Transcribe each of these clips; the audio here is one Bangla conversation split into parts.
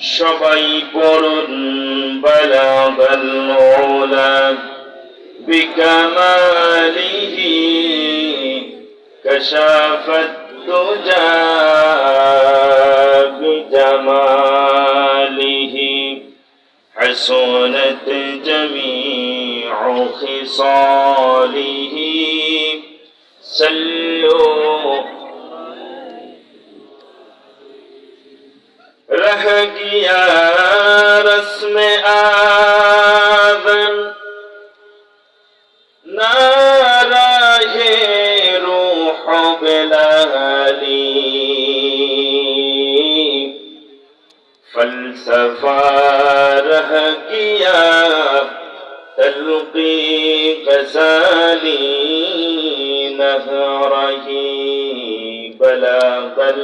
সবাই পড়ুন বালাগাল উলা বিকামালিহি কাশাফাত দুজা বিজামালিহি হাসনাত জামিউ খিসালিহি সাল্লু रह गया रस्म आदम नाराहे रूह बिलाली फलसफा रह गया तलक़ी गज़ाली नहरही बलागल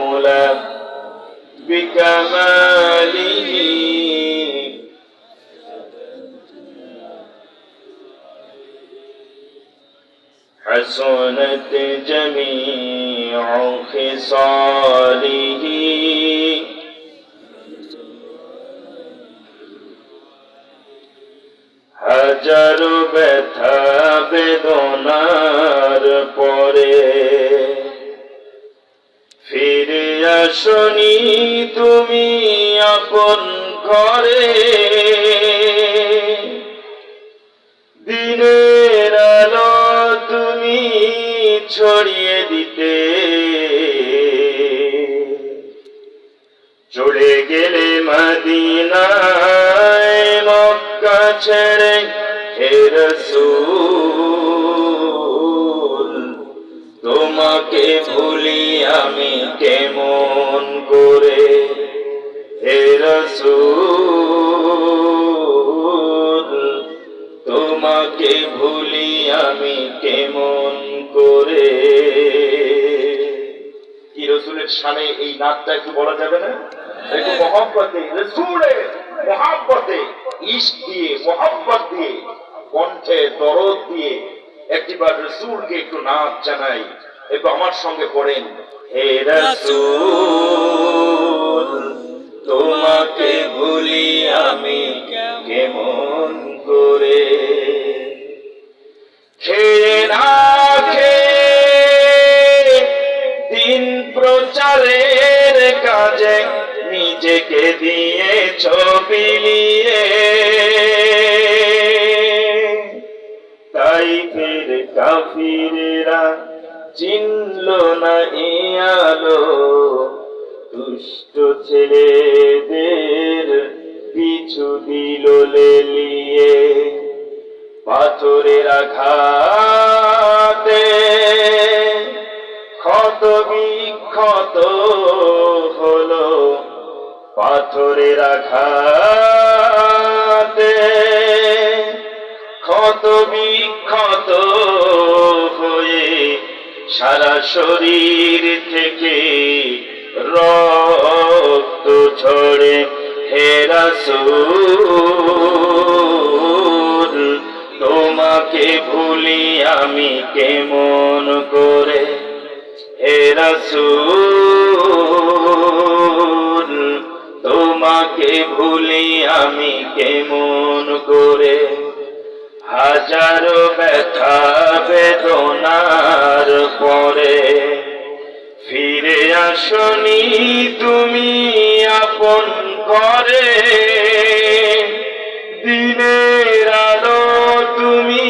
उला بكماله حسنت جميع خصاله হাজার ব্যথা বেদনার পরে ফিরে আসনি তুমি আপন ঘরে দিনের আলো তুমি ছড়িয়ে দিতে চলে গেলে মদিনায় মক্কা ছেড়ে হে রাসূল তোমাকে ভুলি আমি কেমন করে হে রাসূল তোমাকে ভুলি আমি কেমন করে। কি রাসূলের শানে এই নাতটা একটু বলা যাবে না? একটু মহব্বতে রাসূলের মহব্বতে ইশক দিয়ে মহব্বত দিয়ে কণ্ঠে দরদ দিয়ে একটিবার রাসূলকে একটু নাত জানাই। একটু আমার সঙ্গে পড়েন, হে রাসূল তোমাকে ভুলি আমি কেমন করে। খেয়ে না খেয়ে দিন প্রচারের কাজে নিজেকে দিয়েছ বিলিয়ে, তাইফের কাফিররা চিনল না এ আলো, দুষ্ট ছেলেদের পিছু দিল লেলিয়ে। পাথরের আঘাতে ক্ষত বিক্ষত হলো, পাথরের আঘাতে ক্ষত বিক্ষত হয়ে সারা শরীর থেকে রক্ত ঝরে। হে রাসূল তোমাকে ভুলি আমি কেমন করে। হে রাসূল তোমাকে ভুলি আমি কেমন করে। হাজারো ব্যথা বেদনার পরে ফিরে আসনি তুমি আপন ঘরে, দিনের আলো তুমি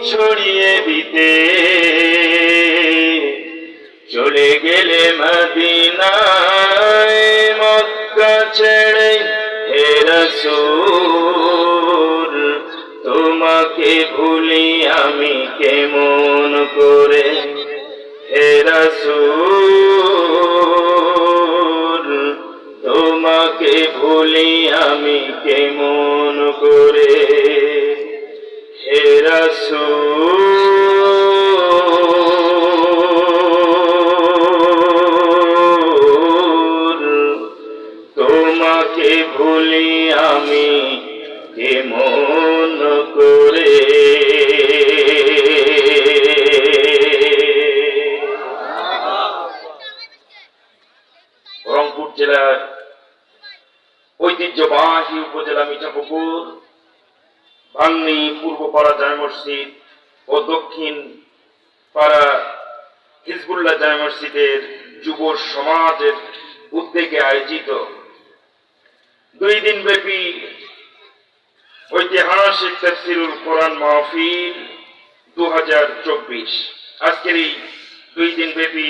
ছড়িয়ে দিতে চলে গেলে মদিনায় মক্কা ছেড়ে। হে রাসূল তোমাকে ভুলি আমি কেমন করে। হে রাসূল তোমাকে ভুলি আমি কেমন করে। হে রাসূল তোমাকে ভুলি আমি কেমন করে। রংপুর জেলার ঐতিহ্যবাহী উপজেলা মিঠাপুকুর ভাঙ্গি পূর্বপাড়া জামে মসজিদ ও দক্ষিণ পাড়া হিজবুল্লাহ জামে মসজিদের যুব সমাজের উদ্যোগে আয়োজিত 2 দিন ব্যাপী ঐতিহাসিক তাফসীরুল কোরআন মাহফিল 2024। আজকের এই 2 দিন ব্যাপী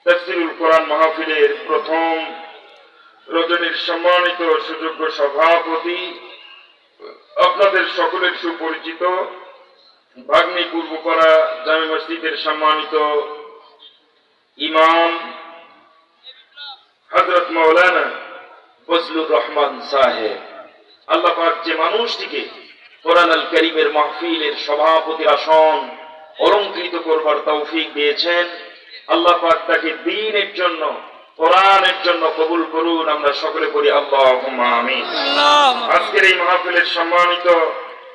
তাফসীরুল কোরআন মাহফিলের প্রথম রজনীর সম্মানিত সুযোগ্য সভাপতি আপনাদের সকলের সুপরিচিত ভাগ্নি পূর্বপাড়া জামে মসজিদের সম্মানিত ইমাম হযরত মাওলানা ফজলুর রহমান সাহেব। আল্লাহ পাক যে মানুষটিকে কোরআন আল কারীমের মাহফিলের সভাপতির আসন অলংকৃত করবার তৌফিক দিয়েছেন, আল্লাহ পাক তাকে দ্বীনের জন্য কোরআনের জন্য কবুল করুন। আমরা সকলে বলি আল্লাহুম্মা আমিন। আজকের এই মাহফিলের সম্মানিত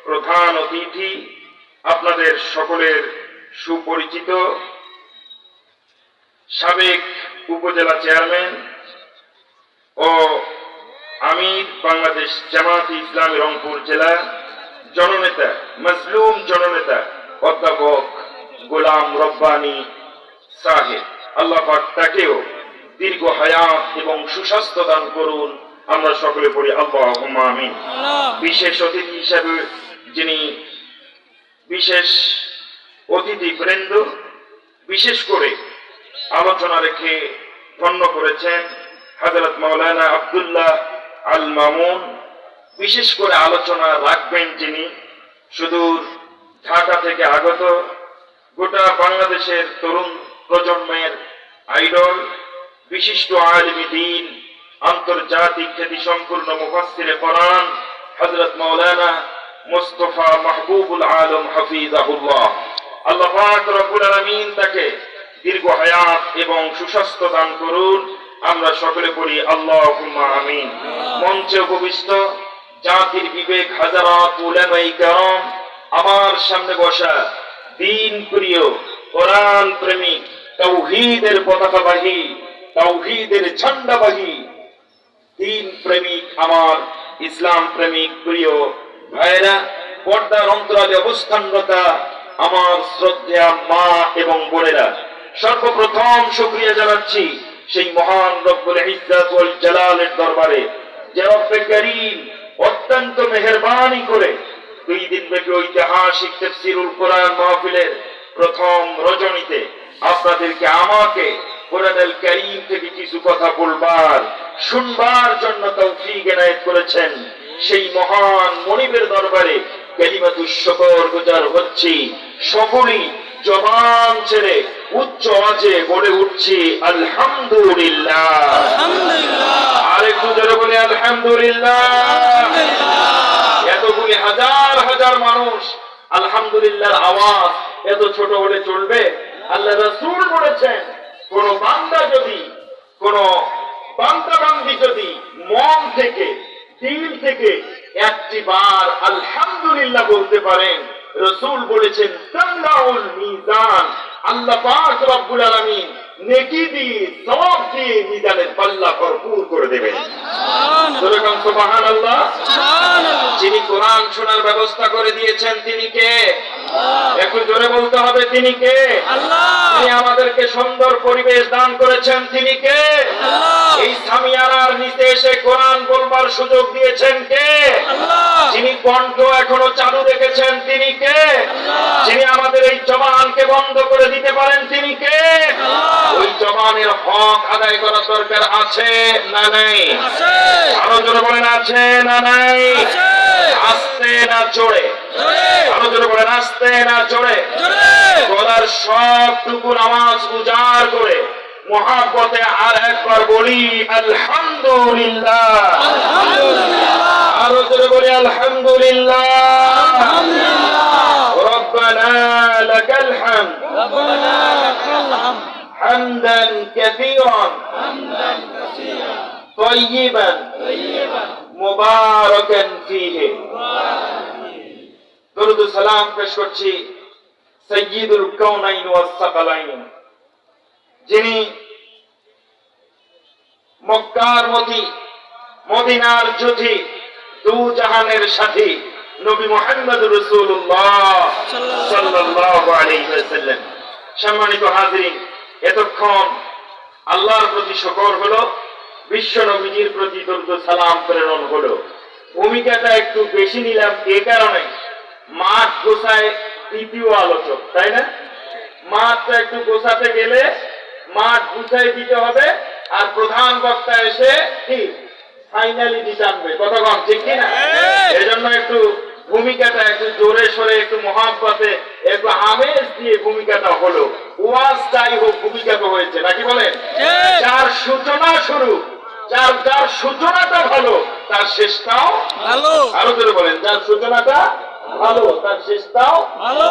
প্রধান অতিথি আপনাদের সকলের সুপরিচিত সাবেক উপজেলা চেয়ারম্যান ও আমির বাংলাদেশ জামায়াতে ইসলামী রংপুর জেলা জননেতা, মজলুম জননেতা অধ্যাপক গোলাম রব্বানী সাহেব। আল্লাহ পাক তাকেও দীর্ঘ হায়াত এবং সুস্বাস্থ্য দান করুন। আমরা সকলে পড়ি আল্লাহুম্মা আমিন। বিশেষ অতিথি হিসেবে যিনি বিশেষ অতিথি বৃন্দ বিশেষ করে আলোচনা রেখে ধন্য করেছেন হযরত মাওলানা আব্দুল্লাহ আল মামুন। বিশেষ করে আলোচনা রাখবেন যিনি সুদূর ঢাকা থেকে আগত, গোটা বাংলাদেশের তরুণ প্রজন্মের আইডল, বিশিষ্ট আলিম দ্বীন, আন্তর্জাতিক খ্যাতি সম্পূর্ণ মুফাসসিরে কোরআন হযরত মাওলানা মুস্তাফা মাহবুবুল আলম হাফিজাহুল্লাহ। আল্লাহ পাক রব্বুল আলামিন তাকে দীর্ঘ হায়াত এবং সুস্বাস্থ্য দান করুন। আমরা সকলে পড়ি আল্লাহুম্মা আমিন। মঞ্চে উপবিষ্ট জাতির বিবেক হাজারাত উলামায়ে কেরাম, আমার সামনে বসা দ্বীন প্রিয় কোরআন প্রেমিক তাওহীদের পতাকাবাহী তাওহীদের ঝান্ডাবাহী দ্বীন প্রেমিক আমার ইসলাম প্রেমিক প্রিয় ভাইরা, পর্দার অন্তরালে অবস্থানরত আমার শ্রদ্ধেয় মা এবং বোনেরা, সর্বপ্রথম শুকরিয়া জানাচ্ছি সেই মহান রব্বুল ইজ্জত ওয়াল জালালের দরবারে যে রব্বে করিম অত্যন্ত মেহেরবানি করে 2 দিন ব্যাপী ঐতিহাসিক তাফসীরুল কোরআন মাহফিলের প্রথম রজনীতে আপনাদেরকে আমাকে কোরআন আল কারীম থেকে কিছু কথা বলবার শুনবার জন্য তৌফিক এনায়েত করেছেন। সেই মহান মনিবের দরবারে কালিমাতুশ শুকর গুজার হচ্ছি। সকলেই জবান ছেড়ে উচ্চ আওয়াজে বলে উঠছি আলহামদুলিল্লাহ। আর একটু জোরে বলে আলহামদুলিল্লাহ। এতগুলি হাজার হাজার মানুষ আলহামদুলিল্লাহর আওয়াজ এত ছোট হলে চলবে? আল্লাহ রাসূল বলেছেন কোন বান্দা বান্দি যদি মন থেকে দিল থেকে একটি বার আলহামদুলিল্লাহ বলতে পারেন, রাসূল বলেছেন তামলাউল মিজান, আল্লাহ পাক রব্বুল আলামিন নেকি দিয়ে সওয়াব দিয়ে মিজানের পাল্লা ভরপুর করে দেবেন। সুবহানাল্লাহ সুবহানাল্লাহ। যিনি কোরআন শোনার ব্যবস্থা করে দিয়েছেন তিনি কে? একটু জোরে বলতে হবে, তিনি কে? আল্লাহ। তিনি আমাদেরকে সুন্দর পরিবেশ দান করেছেন, তিনি কে? আল্লাহ। এই সামিয়ানার নিচে এসে কোরআন বলবার সুযোগ দিয়েছেন কে? আল্লাহ। যিনি কণ্ঠ এখনো চালু রেখেছেন তিনি কে? আল্লাহ। যিনি আমাদের এই জবানকে বন্ধ করে দিতে পারেন তিনি কে? আল্লাহ। ওই জবানের হক আদায় করার দরকার আছে না নাই? আছে। আরো জোরে বলেন আছে না নাই? আছে। আস্তে না জোরে? জোরে। আরো জোরে বলেন আস্তে না জোরে? জোরে। গলার সবটুকু আওয়াজ উজাড় করে মুহাব্বতে আর একবার বলি আলহামদুলিল্লাহ। আলহামদুলিল্লাহ। আরো জোরে বলি আলহামদুলিল্লাহ। আলহামদুলিল্লাহ। রব্বানা লাকাল হামদ। রব্বানা লাকাল হামদ। হামদান কাসীরান। হামদান কাসীরান। তাইয়িবান। তাইয়িবান। মুবারাকান ফীহি। দরুদ ও সালাম পেশ করছি সাইয়্যিদুল কাউনাইন ওয়াস সাকালাইন, যিনি মক্কার মতি মদিনার জ্যোতি, দু জাহানের সাথী নবী মুহাম্মদ রাসূলুল্লাহ সাল্লাল্লাহু আলাইহি ওয়াসাল্লাম। সম্মানিত হাজিরিন, এতক্ষণ আল্লাহর প্রতি শুকর হলো, বিশ্ব নবীজির প্রতি দরুদ সালাম প্রেরণ হলো। ভূমিকাটা একটু বেশি নিলাম এ কারণে, মাঠ গোছায় দ্বিতীয় আলোচক, তাই না? মাঠটা একটু গোছাতে গেলে মাঠ গুছাই দিতে হবে, আর প্রধান বক্তা এসে কি ফাইনালিটি টানবে, কথা কম ঠিক কিনা? এজন্য একটু ভূমিকাটা একটু জোরে সরে, একটু মহাব্বতে, একটু আমেজ দিয়ে ভূমিকাটা হলো। ওয়াজ যাই হোক, ভূমিকাটা হয়েছে নাকি বলেন? যার সূচনা শুরু, যার সূচনাটা ভালো তার শেষটাও ভালো। আরো জোরে বলেন, যার সূচনাটা ভালো তার শেষটাও ভালো।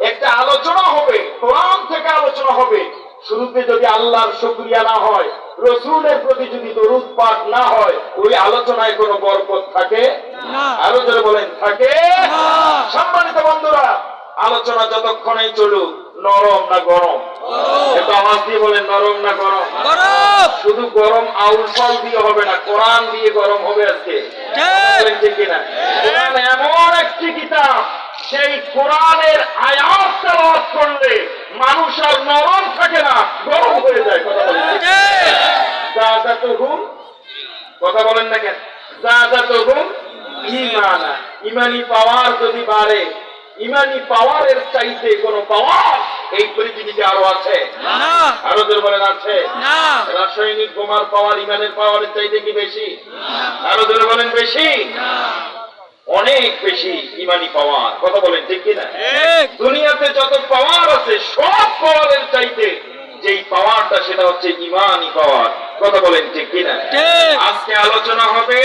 একটা আলোচনা হবে, কোরআন থেকে আলোচনা হবে, শুরুতে যদি আল্লাহর শুকরিয়া না হয়, রসুলের প্রতি যদি দরুদ পাঠ না হয়, ওই আলোচনায় কোনো বরকত থাকে না। আরো জোরে বলেন, থাকে না। সম্মানিত বন্ধুরা, আলোচনা যতক্ষণই চলুক, নরম না গরম? একটু আওয়াজ দিয়ে বলেন, নরম না গরম? শুধু গরম আউল ফল দিয়ে হবে না, কোরআন দিয়ে গরম হবে আজকে, ঠিক কিনা? কোরআন এমন একটি কিতাব, সেই কোরআনের আয়াত তেলাওয়াত করলে মানুষ আর নরম থাকে না, গরম হয়ে যায়। কথা বলেন, যাদাতুহুম, কথা বলেন না কেন? যাদাতুহুম ঈমানা, ঈমানি পাওয়ার যদি বাড়ে, ঈমানি পাওয়ারের চাইতে কোন পাওয়ার এই পৃথিবীতে আরো আছে না? আরো জোরে বলেন, আছে না? রাসায়নিক বোমার পাওয়ার ঈমানের পাওয়ারের চাইতে কি বেশি? আরো জোরে বলেন, বেশি না? অনেক বেশি ঈমানি পাওয়ার, কথা বলেন ঠিক কিনা? দুনিয়াতে যত পাওয়ার আছে, সব পাওয়ারের চাইতে যেই পাওয়ারটা, সেটা হচ্ছে ঈমানি পাওয়ার, কথা বলেন ঠিক কিনা? আজকে আলোচনা হবে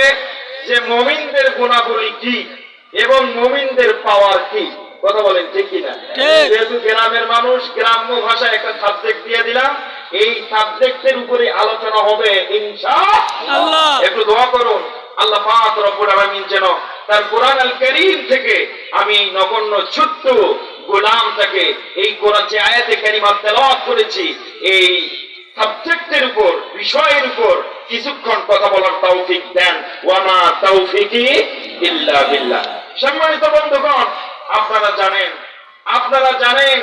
যে মুমিনদের গুণাবলী কি এবং মুমিনদের পাওয়ার কি, কথা বলেন ঠিক কিনা? যেহেতু গ্রামের মানুষ, গ্রাম্য ভাষায় একটা সাবজেক্ট দিয়ে দিলাম, এই সাবজেক্টের উপরে আলোচনা হবে ইনশাআল্লাহ। একটু দোয়া করুন, আল্লাহ পাক রব্বুল আলামিন যেন তার কোরআন আল কারীম থেকে আমি এই নগণ্য ছোট্ট গোলামটাকে এই কোরআন যে আয়াতে কারিমা তেলাওয়াত করেছি, এই সাবজেক্টের উপর, বিষয়ের উপর কিছুক্ষণ কথা বলার তৌফিক দেন। ওয়া মা তাওফিকি ইল্লা বিল্লাহ। সম্মানিত বন্ধুগণ, আপনারা জানেন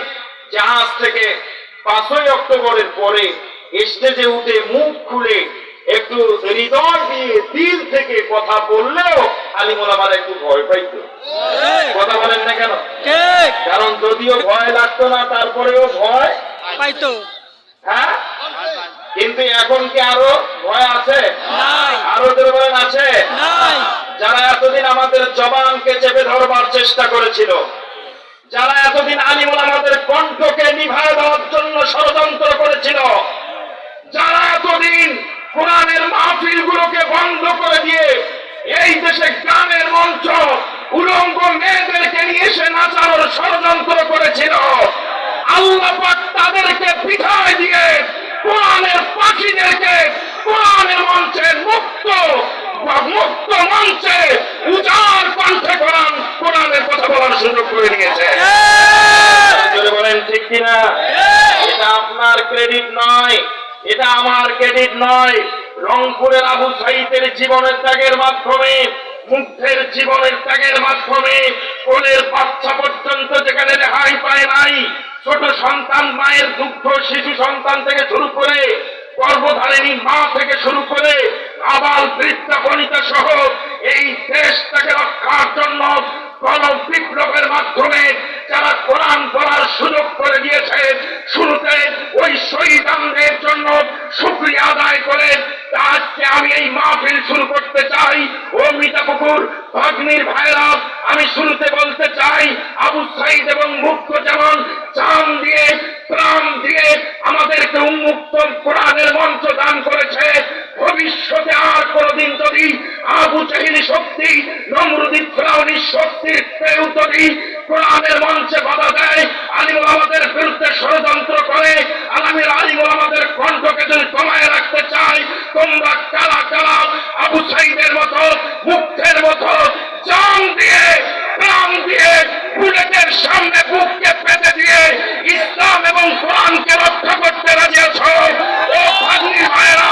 যে আজ থেকে 5ই অক্টোবরের পরে স্টেজে উঠে মুখ খুলে একটু হৃদয় দিয়ে দিল থেকে কথা বললেও আলিম ওলামারা একটু ভয় পাইতো, কথা বলেন না কেন? কারণ যদিও ভয় লাগতো না, তারপরেও ভয় পাইতো। হ্যাঁ, কিন্তু এখন কি আরো ভয় আছে? আরো জোরে বলেন, আছে? যারা এতদিন আমাদের জবানকে চেপে ধরবার চেষ্টা করেছিল, যারা এতদিন আলিম ওলামাদের কণ্ঠকে নিভায় দেওয়ার জন্য ষড়যন্ত্র করেছিল, যারা এতদিন কোরআনের মাহফিল গুলোকে বন্ধ করে দিয়ে এই দেশে গানের মঞ্চ, উলঙ্গ মেয়েদেরকে নিয়ে এসে নাচানোর ষড়যন্ত্র করেছিল, আল্লাহ পাক তাদেরকে বিদায় দিয়ে কোরআনের পাখিদেরকে কোরআনের মঞ্চে মুক্ত মঞ্চে উজাড় কণ্ঠে কোরআনের কথা বলার সুযোগ করে দিয়েছে। বলেন ঠিক কিনা? এটা আপনার ক্রেডিট নয়, এটা আমার ক্রেডিট নয়। রংপুরের আবু সাঈদের জীবনের ত্যাগের মাধ্যমে, মুগ্ধের জীবনের ত্যাগের মাধ্যমে, কোলের বাচ্চা পর্যন্ত যেখানে রেহাই পায় নাই, ছোট সন্তান মায়ের দুগ্ধ শিশু সন্তান থেকে শুরু করে, গর্ভধারিণী মা থেকে শুরু করে, আবাল বৃদ্ধা বনিতা সহ এই দেশটাকে রক্ষার জন্য গণ বিপ্লবের মাধ্যমে যারা কোরআন পড়ার সুযোগ করে দিয়েছে, শুরুতে ওই শহীদদের জন্য শুকরিয়া আদায় করে আজকে আমি এই মাহফিল শুরু করতে চাই। ও মিঠাপুকুর ভাগ্নির ভাইরা, আমি শুরুতে বলতে চাই, আবু সাঈদ এবং মুক্ত যেমন জান দিয়ে প্রাণ দিয়ে আমাদেরকে উন্মুক্ত কোরআনের মঞ্চ দান করেছে, ভবিষ্যতে আর কোনদিন যদি আবু জাহিল শক্তি, নমরুদ ফিরআউনি শক্তির কেউ যদি কোরআনের মঞ্চে বাধা দেয়, আলিম ওলামাদের বিরুদ্ধে ষড়যন্ত্র করে, আলামের আলিম ওলামাদের কণ্ঠকে যদি কমায় রাখতে চায়, তোমরা কারা কারা আবু সাঈদের মতো, মুক্তের মতো জান দিয়ে প্রাণ দিয়ে বুলেটের সামনে বুককে পেতে দিয়ে ইসলাম এবং কোরআনকে রক্ষা করতে রাজি আছো? ও ভাগ্নি ভাইয়েরা,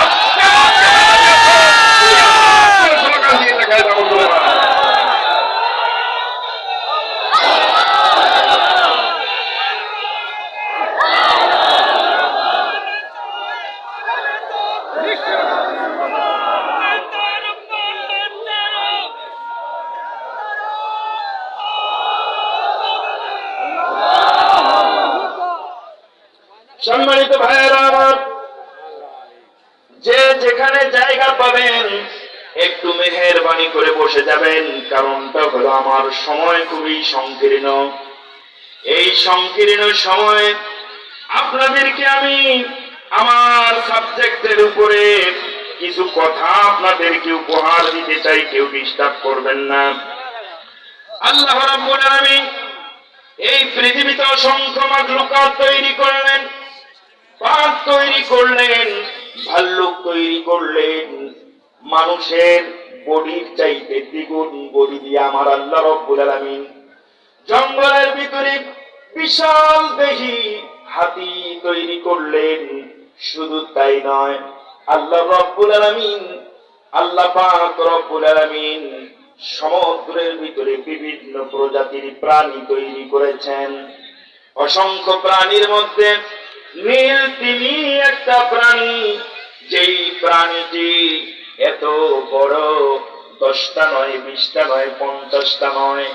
সম্মানিত ভাইয়েরা আমার, যে যেখানে জায়গা পাবেন একটু মেহেরবানি করে বসে যাবেন। কারণটা হলো আমার সময় খুবই সংকীর্ণ। এই সংকীর্ণ সময়ে আপনাদেরকে আমি আমার সাবজেক্টের উপরে কিছু কথা আপনাদেরকে উপহার দিতে চাই। কেউ ডিস্টার্ব করবেন না। আল্লাহ রাব্বুল আলামিন এই পৃথিবীতে অসংখ্য মাখলুকাত তৈরি করলেন, বাঘ তৈরি করলেন, ভাল্লুক তৈরি করলেন। মানুষের বডির চাইতে দ্বিগুণ বডি দিয়ে আমার আল্লাহ রাব্বুল আলামিন জঙ্গলের ভিতরে বিশাল দেহী হাতি তৈরি করলেন। শুধু তাই নয়, আল্লাহ রাব্বুল আলামিন, আল্লাহ পাক রব্বুল আলামিন সমুদ্রের ভিতরে বিভিন্ন প্রজাতির প্রাণী তৈরি করেছেন। অসংখ্য প্রাণীর মধ্যে নীল তিমি একটা প্রাণী, যেই প্রাণীটি এত বড়, 10টা নয়, 20টা নয়, 50টা নয়,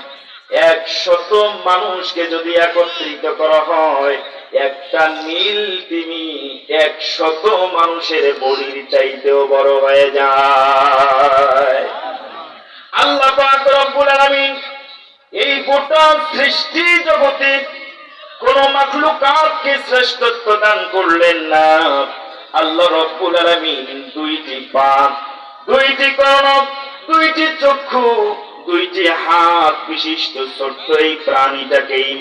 100 মানুষকে যদি একত্রিত করা হয়, একটা নীল তিমি 100 মানুষের বডির চাইতেও বড় হয়ে যায়। আল্লাহ পাক রব্বুল আলামিন এই গোটা সৃষ্টি জগতে কোন মাখলুকাতকে শ্রেষ্ঠত্ব দান করলেন না। আল্লাহ রব্বুল আলামিন 2টি পা, 2টি কর্ণ, 2টি চক্ষু, 2টি হাত বিশিষ্ট ছোট্ট এই প্রাণীটাকে, এই